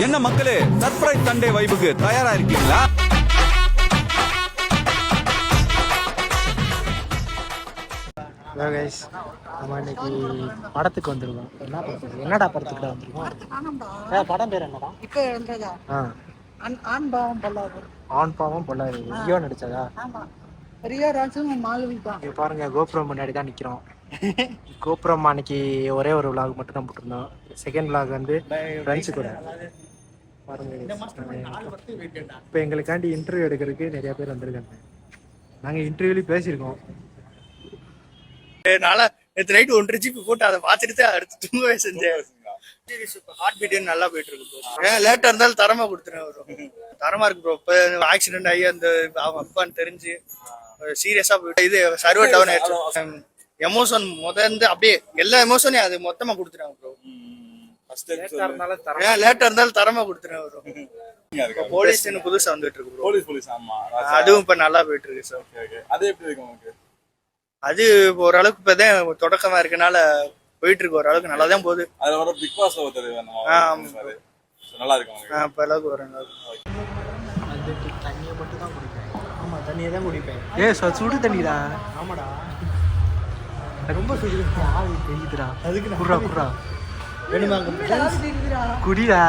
என்ன மக்களே, surprise Sunday வைபுக்கு தயாரா இருக்கீங்களா? ஹலோ கைஸ், நம்ம இன்னைக்கு படத்துக்கு வந்திருக்கோம். என்னடா படத்துக்கு வந்திருக்கோம்? படம் பேர் என்னடா? இப்போ இருந்ததா ஆண் பாவம் பொல்லாது. ஆண் பாவம் பொல்லாது. ரியோ நடிச்சதா? ஆமா, ரியா ராஜும் மாலவி தான். இங்க பாருங்க, கோபுரம் முன்னாடி தான் நிக்கிறோம். கோபுரம் அன்னைக்கு ஒரே ஒரு விளாக் மட்டும் தான் போட்டிருந்தோம். செகண்ட் விளாக் வந்து ஃப்ரெண்ட்ஸு கூட பாருங்க. இப்போ எங்களுக்காண்டி இன்டர்வியூ எடுக்கிறதுக்கு நிறைய பேர் வந்திருக்காங்க. நாங்கள் இன்டர்வியூலையும் பேசியிருக்கோம். நேற்று நைட் 1.5 GB போட்டு அதை பார்த்துட்டு அடுத்து தூங்கவே செஞ்சேன். ஹார்ட் பீட் நல்லா போயிட்டு இருக்கு. ஏன் லேட்டா இருந்தாலும் தரமா கொடுத்துருவேன் வரும். தரமா இருக்கு ப்ரோ. இப்போ ஆக்சிடென்ட் ஆகி அந்த அவங்க அப்பான்னு தெரிஞ்சு சீரியஸா போயிட்டு இது சர்வர் டவுன் ஆயிடுச்சு. எமோஷன் முதல்ல அப்படியே எல்லா எமோஷனையும் அது மொத்தமா கொடுத்துருவாங்க ப்ரோ. ஏன் லேட்டா இருந்தாலும் தரமா கொடுத்துருவேன் வரும். போலீஸ் புதுசா வந்துட்டு இருக்கு ப்ரோ. போலீஸ் ஆமா, அதுவும் இப்ப நல்லா போயிட்டு இருக்கு சார். அது எப்படி இருக்கு உங்களுக்கு? அது ஓரளவுக்கு இப்பதான் தொடக்கமா இருக்கனால போயிட்டு இருக்கு. ஓரளவுக்கு நல்லா தான் போகுது. அதுல வர பிக் பாஸ் ஒருத்தர் நல்லா இருக்கு உங்களுக்கு? இப்ப அளவுக்கு வரேன். தண்ணியை மட்டும் தான் குடிப்பேன். ஆமா, தண்ணியை தான் குடிப்பேன். சுடு தண்ணிடா. ஆமாடா, ரொம்ப சுடு. ஆவி தெரியுதுடா. அதுக்கு குடுறா குடுறா வேணுமா? குடிடா.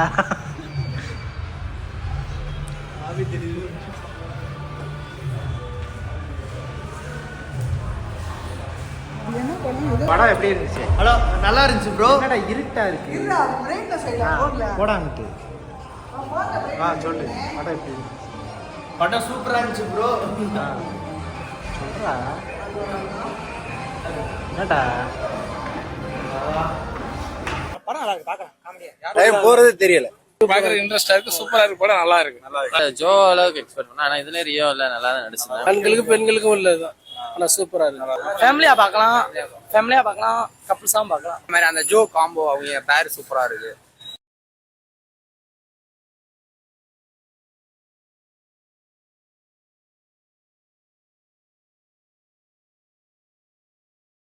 ஆவி தெரியுது. படம் எப்படி இருந்துச்சு? ஹலோ, நல்லா இருந்துச்சு ப்ரோ. என்னடா இருட்டா இருக்கு? போடாங்கிட்டு சொல்லு. படம் எப்படி இருக்கு? படம் சூப்பரா இருந்துச்சு ப்ரோ. சொல்றா என்னடா படம் நல்லா இருக்கு. பார்க்கலாம், காமெடியா. டைம் போறது தெரியல. பாக்குறது இன்ட்ரெஸ்டா இருக்கு. சூப்பரா இருக்கு. படம் நல்லா இருக்கு. ஜோ அளவுக்கு எக்ஸ்பெக்ட் பண்ணா, ஆனா இதுல ரியோ இல்ல, நல்லா தான் நடிச்சிருந்தாங்க. ஆண்களுக்கு பெண்களுக்கும் உள்ளதுதான். ஆனா சூப்பரா இருக்கு. ஃபேமிலியா பார்க்கலாம், கப்புள்ஸாவும் பார்க்கலாம். இந்த மாதிரி அந்த ஜோ காம்போ அவங்க பேர் சூப்பரா இருக்கு.